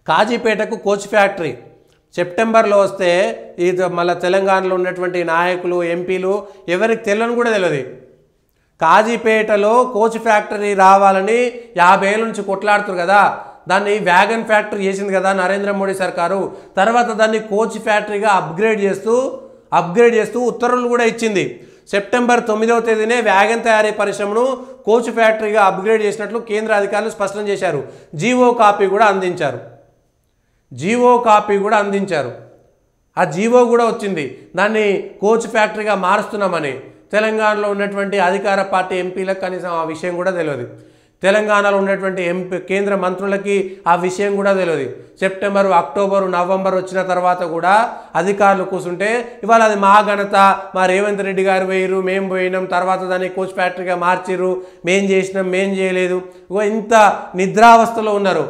కాజీపేటకు coach factory సెప్టెంబర్లో వస్తే ఇది మళ్ళీ తెలంగాణలో ఉన్నటువంటి నాయకులు ఎంపీలు ఎవరికి తెలియని కూడా తెలియదు. కాజీపేటలో కోచ్ ఫ్యాక్టరీ రావాలని 50 ఏళ్ళ నుంచి కొట్లాడుతారు కదా. దాన్ని వ్యాగన్ ఫ్యాక్టరీ చేసింది కదా నరేంద్ర మోడీ సర్కారు. తర్వాత దాన్ని కోచ్ ఫ్యాక్టరీగా అప్గ్రేడ్ చేస్తూ ఉత్తర్వులు కూడా ఇచ్చింది. సెప్టెంబర్ 9వ తేదీనే వ్యాగన్ తయారీ పరిశ్రమను కోచ్ ఫ్యాక్టరీగా అప్గ్రేడ్ చేసినట్లు కేంద్ర అధికారులు స్పష్టం చేశారు. జీవో కాపీ కూడా అందించారు. ఆ జీవో కూడా వచ్చింది దాన్ని కోచ్ ఫ్యాక్టరీగా మారుస్తున్నామని. తెలంగాణలో ఉన్నటువంటి అధికార పార్టీ ఎంపీలకు కనీసం ఆ విషయం కూడా తెలియదు. తెలంగాణలో ఉన్నటువంటి కేంద్ర మంత్రులకి ఆ విషయం కూడా తెలియదు. సెప్టెంబరు, అక్టోబరు, నవంబర్ వచ్చిన తర్వాత కూడా అధికారులు కూర్చుంటే ఇవాళ అది మా ఘనత, మా రేవంత్ రెడ్డి గారు వేయరు, మేము పోయినాం, తర్వాత దాన్ని కోచ్ ఫ్యాక్టరీగా మార్చిర్రు, మేం చేసినాం, మేం చేయలేదు. ఇంత నిద్రావస్థలో ఉన్నారు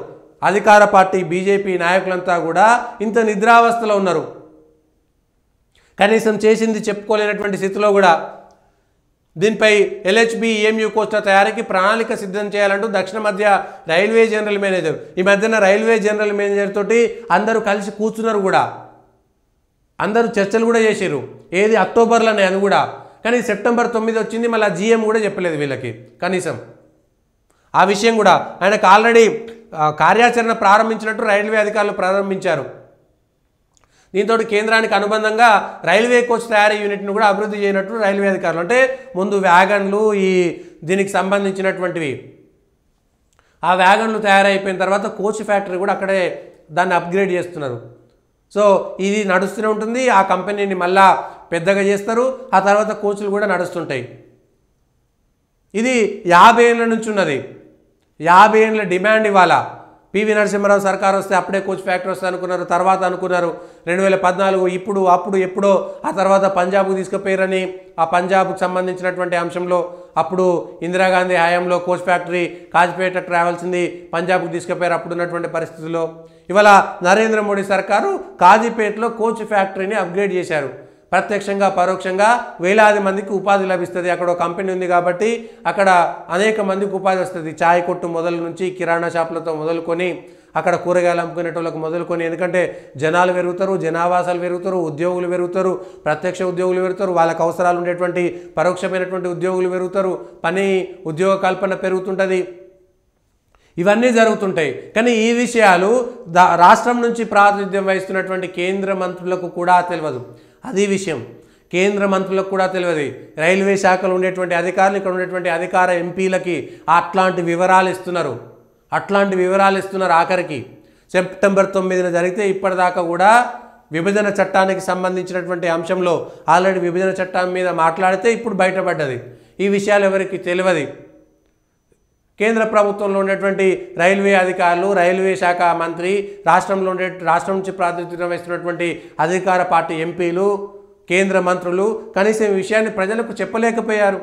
అధికార పార్టీ బీజేపీ నాయకులంతా కూడా ఇంత నిద్రావస్థలో ఉన్నారు. కనీసం చేసింది చెప్పుకోలేనటువంటి స్థితిలో కూడా దీనిపై ఎల్హెచ్బి ఈఎంయూ కోచ్ల తయారీకి ప్రణాళిక సిద్ధం చేయాలంటూ దక్షిణ మధ్య రైల్వే జనరల్ మేనేజర్ ఈ మధ్యన రైల్వే జనరల్ మేనేజర్ తోటి అందరూ కలిసి కూర్చున్నారు కూడా, అందరూ చర్చలు కూడా చేశారు. ఏది అక్టోబర్లోనే అది కూడా. కానీ సెప్టెంబర్ 9 వచ్చింది, మళ్ళీ జీఎం కూడా చెప్పలేదు వీళ్ళకి కనీసం ఆ విషయం కూడా. ఆయనకు ఆల్రెడీ కార్యాచరణ ప్రారంభించినట్టు రైల్వే అధికారులు ప్రారంభించారు. దీంతో కేంద్రానికి అనుబంధంగా రైల్వే కోచ్ తయారీ యూనిట్ను కూడా అభివృద్ధి చేయనట్టు రైల్వే అధికారులు. అంటే ముందు వ్యాగన్లు దీనికి సంబంధించినటువంటివి ఆ వ్యాగన్లు తయారైపోయిన తర్వాత కోచ్ ఫ్యాక్టరీ కూడా అక్కడే దాన్ని అప్గ్రేడ్ చేస్తున్నారు. సో ఇది నడుస్తూనే ఉంటుంది. ఆ కంపెనీని మళ్ళా పెద్దగా చేస్తారు. ఆ తర్వాత కోచ్లు కూడా నడుస్తుంటాయి. ఇది 50 ఏళ్ళ నుంచి ఉన్నది. 50 ఏళ్ళ డిమాండ్ ఇవాళ. పివి నరసింహారావు సర్కారు వస్తే అప్పుడే కోచ్ ఫ్యాక్టరీ వస్తే అనుకున్నారు. తర్వాత అనుకున్నారు 2014 ఇప్పుడు అప్పుడు ఎప్పుడో ఆ తర్వాత పంజాబ్కు తీసుకుపోయారని. ఆ పంజాబ్కు సంబంధించినటువంటి అంశంలో అప్పుడు ఇందిరాగాంధీ హయాంలో కోచ్ ఫ్యాక్టరీ కాజీపేటకు రావాల్సింది పంజాబ్కు తీసుకుపోయారు అప్పుడున్నటువంటి పరిస్థితుల్లో. ఇవాళ నరేంద్ర మోడీ సర్కారు కాజీపేటలో కోచ్ ఫ్యాక్టరీని అప్గ్రేడ్ చేశారు. ప్రత్యక్షంగా పరోక్షంగా వేలాది మందికి ఉపాధి లభిస్తుంది. అక్కడ ఒక కంపెనీ ఉంది కాబట్టి అక్కడ అనేక మందికి ఉపాధి వస్తుంది. చాయ్ కొట్టు మొదలు నుంచి కిరాణా షాపులతో మొదలుకొని అక్కడ కూరగాయలు అమ్ముకునేటోళ్ళకు మొదలుకొని. ఎందుకంటే జనాలు పెరుగుతారు, జనావాసాలు పెరుగుతారు, ఉద్యోగులు పెరుగుతారు, ప్రత్యక్ష ఉద్యోగులు పెరుగుతారు, వాళ్ళకు అవసరాలు ఉండేటువంటి పరోక్షమైనటువంటి ఉద్యోగులు పెరుగుతారు, పని ఉద్యోగ కల్పన పెరుగుతుంటుంది. ఇవన్నీ జరుగుతుంటాయి. కానీ ఈ విషయాలు రాష్ట్రం నుంచి ప్రాతినిధ్యం వహిస్తున్నటువంటి కేంద్ర మంత్రులకు కూడా తెలియదు. అది విషయం కేంద్ర మంత్రులకు కూడా తెలియదు. రైల్వే శాఖలో ఉండేటువంటి అధికారులు, ఇక్కడ ఉండేటువంటి అధికార ఎంపీలకి అట్లాంటి వివరాలు ఇస్తున్నారు. ఆఖరికి సెప్టెంబర్ 9న జరిగితే ఇప్పటిదాకా కూడా విభజన చట్టానికి సంబంధించినటువంటి అంశంలో ఆల్రెడీ విభజన చట్టం మీద మాట్లాడితే ఇప్పుడు బయటపడ్డది. ఈ విషయాలు ఎవరికి తెలియదు. కేంద్ర ప్రభుత్వంలో ఉండేటువంటి రైల్వే అధికారులు, రైల్వే శాఖ మంత్రి, రాష్ట్రం నుంచి ప్రాతినిధ్యం వహిస్తున్నటువంటి అధికార పార్టీ ఎంపీలు, కేంద్ర మంత్రులు కనీసం ఈ విషయాన్ని ప్రజలకు చెప్పలేకపోయారు.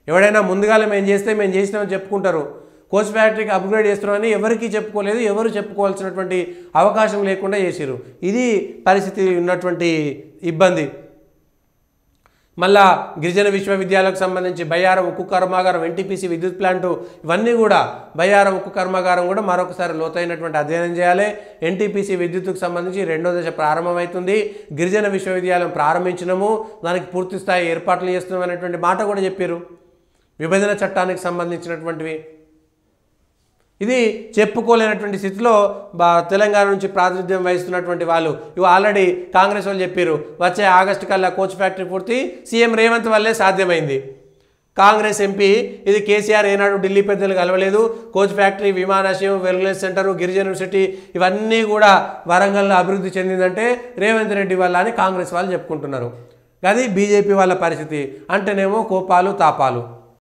ఎవడైనా ముందుగానే మేము చేసినామని చెప్పుకుంటారు. కోచ్ ఫ్యాక్టరీకి అప్గ్రేడ్ చేస్తున్నామని ఎవరికీ చెప్పుకోలేదు. ఎవరు చెప్పుకోవాల్సినటువంటి అవకాశం లేకుండా చేశారు. ఇది పరిస్థితి ఉన్నటువంటి ఇబ్బంది. మళ్ళా గిరిజన విశ్వవిద్యాలయాలకు సంబంధించి బయ్యారం ఉక్కు కర్మాగారం, ఎన్టీపీసీ విద్యుత్ ప్లాంటు, ఇవన్నీ కూడా బయ్యారం ఉక్కు కర్మాగారం కూడా మరొకసారి లోతైనటువంటి అధ్యయనం చేయాలి. ఎన్టీపీసీ విద్యుత్తుకు సంబంధించి 2వ దశ ప్రారంభమవుతుంది. గిరిజన విశ్వవిద్యాలయం ప్రారంభించినము, దానికి పూర్తి స్థాయి ఏర్పాట్లు చేస్తున్నాం అనేటువంటి మాట కూడా చెప్పారు. విభజన చట్టానికి సంబంధించినటువంటివి ఇది చెప్పుకోలేనటువంటి స్థితిలో తెలంగాణ నుంచి ప్రాతినిధ్యం వహిస్తున్నటువంటి వాళ్ళు ఇవి ఆల్రెడీ కాంగ్రెస్ వాళ్ళు చెప్పారు. వచ్చే ఆగస్టు కల్లా కోచ్ ఫ్యాక్టరీ పూర్తి సీఎం రేవంత్ వల్లే సాధ్యమైంది. కాంగ్రెస్ ఎంపీ ఇది కేసీఆర్ ఏనాడు ఢిల్లీ పెద్దలు కలవలేదు. కోచ్ ఫ్యాక్టరీ, విమానాశ్రయం, వెల్నెస్ సెంటరు, గిరిజన యూనివర్సిటీ ఇవన్నీ కూడా వరంగల్లో అభివృద్ధి చెందిందంటే రేవంత్ రెడ్డి వల్ల అని కాంగ్రెస్ వాళ్ళు చెప్పుకుంటున్నారు. అది బీజేపీ వాళ్ళ పరిస్థితి. అంటేనేమో కోపాలు తాపాలు.